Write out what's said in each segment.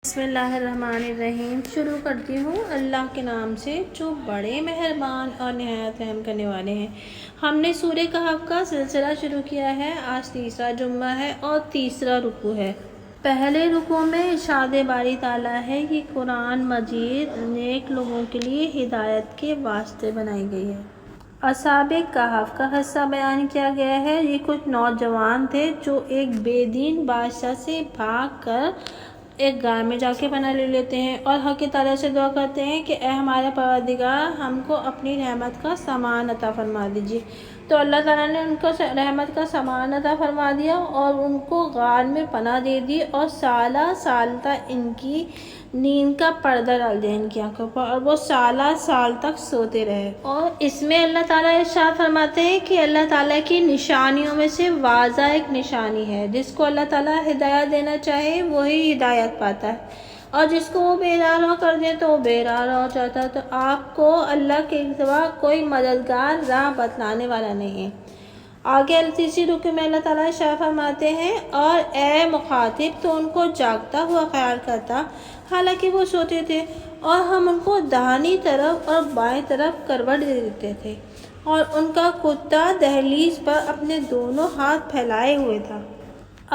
بسم اللہ الرحمن الرحیم۔ شروع کرتی ہوں اللہ کے نام سے جو بڑے مہربان اور نہایت رحم کرنے والے ہیں۔ ہم نے سورہ کہف کا سلسلہ شروع کیا ہے۔ آج تیسرا جمعہ ہے اور تیسرا رکوع ہے۔ پہلے رکوع میں ارشاد باری تعالیٰ ہے کہ قرآن مجید نیک لوگوں کے لیے ہدایت کے واسطے بنائی گئی ہے۔ اصحاب کہف کا حصہ بیان کیا گیا ہے۔ یہ کچھ نوجوان تھے جو ایک بے دین بادشاہ سے بھاگ کر ایک غار میں جا کے پناہ لے لیتے ہیں اور حق تعالیٰ سے دعا کرتے ہیں کہ اے ہمارے پروردگار، ہم کو اپنی رحمت کا سامان عطا فرما دیجیے۔ تو اللہ تعالیٰ نے ان کو رحمت کا سامان عطا فرما دیا اور ان کو غار میں پناہ دے دی اور سالہ سال تک ان کی نیند کا پردہ ڈال دیا ان کی آنکھوں پر، اور وہ سالہ سال تک سوتے رہے۔ اور اس میں اللہ تعالیٰ ارشاد فرماتے ہیں کہ اللہ تعالیٰ کی نشانیوں میں سے واضح ایک نشانی ہے، جس کو اللہ تعالیٰ ہدایت دینا چاہے وہی ہدایت پاتا ہے، اور جس کو وہ بیدار ہو کر دے تو وہ بیدار ہو جاتا ہے۔ تو آپ کو اللہ کے سوا کوئی مددگار راہ بتلانے والا نہیں ہے۔ آگے تیسری رکوع میں اللہ تعالیٰ ارشاد فرماتے ہیں اور اے مخاطب تو ان کو جاگتا ہوا خیال کرتا حالانکہ وہ سوتے تھے، اور ہم ان کو داہنی طرف اور بائیں طرف کروٹ دے دیتے تھے، اور ان کا کتا دہلیز پر اپنے دونوں ہاتھ پھیلائے ہوئے تھا۔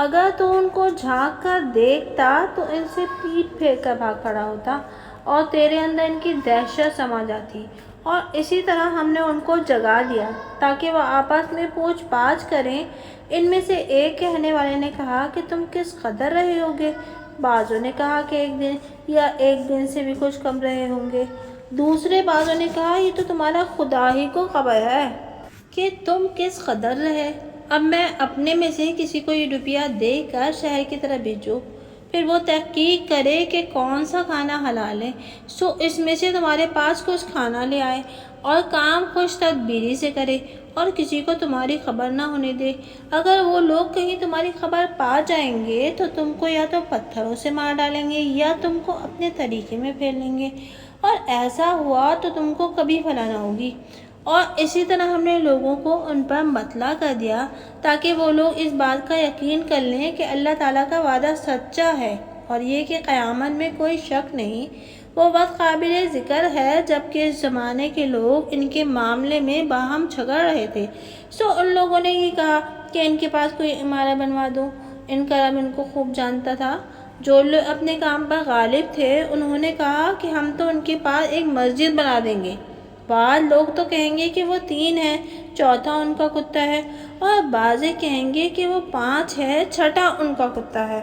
اگر تو ان کو جھانک کر دیکھتا تو ان سے پیٹھ پھیر کر بھاگ کھڑا ہوتا اور تیرے اندر ان کی دہشت سما جاتی۔ اور اسی طرح ہم نے ان کو جگا دیا تاکہ وہ آپس میں پوچھ پاچھ کریں۔ ان میں سے ایک کہنے والے نے کہا کہ تم کس قدر رہے ہوگے؟ بعضوں نے کہا کہ ایک دن یا ایک دن سے بھی کچھ کم رہے ہوں گے۔ دوسرے بعضوں نے کہا یہ تو تمہارا خدا ہی کو خبر ہے کہ تم کس قدر رہے۔ اب میں اپنے میں سے کسی کو یہ روپیہ دے کر شہر کی طرف بھیجوں، پھر وہ تحقیق کرے کہ کون سا کھانا حلال ہے، سو اس میں سے تمہارے پاس کچھ کھانا لے آئے، اور کام خوش تدبیری سے کرے اور کسی کو تمہاری خبر نہ ہونے دے۔ اگر وہ لوگ کہیں تمہاری خبر پا جائیں گے تو تم کو یا تو پتھروں سے مار ڈالیں گے یا تم کو اپنے طریقے میں پھیر لیں گے، اور ایسا ہوا تو تم کو کبھی بھلا نہ ہوگی۔ اور اسی طرح ہم نے لوگوں کو ان پر مطلع کر دیا تاکہ وہ لوگ اس بات کا یقین کر لیں کہ اللہ تعالیٰ کا وعدہ سچا ہے، اور یہ کہ قیامت میں کوئی شک نہیں۔ وہ وقت قابل ذکر ہے جبکہ اس زمانے کے لوگ ان کے معاملے میں باہم جھگڑ رہے تھے، سو ان لوگوں نے یہ کہا کہ ان کے پاس کوئی عمارت بنوا دو۔ ان کا رب ان کو خوب جانتا تھا۔ جو لوگ اپنے کام پر غالب تھے انہوں نے کہا کہ ہم تو ان کے پاس ایک مسجد بنا دیں گے۔ بعض لوگ تو کہیں گے کہ وہ 3 ہیں، چوتھا ان کا کتا ہے، اور بعض کہیں گے کہ وہ 5 ہے، چھٹا ان کا کتا ہے۔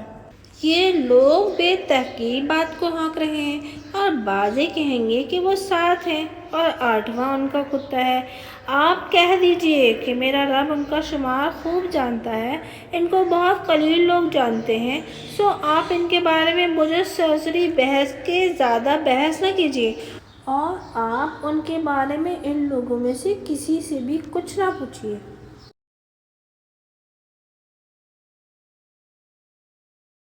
یہ لوگ بے تحقیق بات کو ہانک رہے ہیں، اور بعض کہیں گے کہ وہ 7 ہیں اور 8واں ان کا کتا ہے۔ آپ کہہ دیجئے کہ میرا رب ان کا شمار خوب جانتا ہے، ان کو بہت قلیل لوگ جانتے ہیں، سو آپ ان کے بارے میں مجھے سرسری بحث کے زیادہ بحث نہ کیجئے، اور آپ ان کے بارے میں ان لوگوں میں سے کسی سے بھی کچھ نہ پوچھئے۔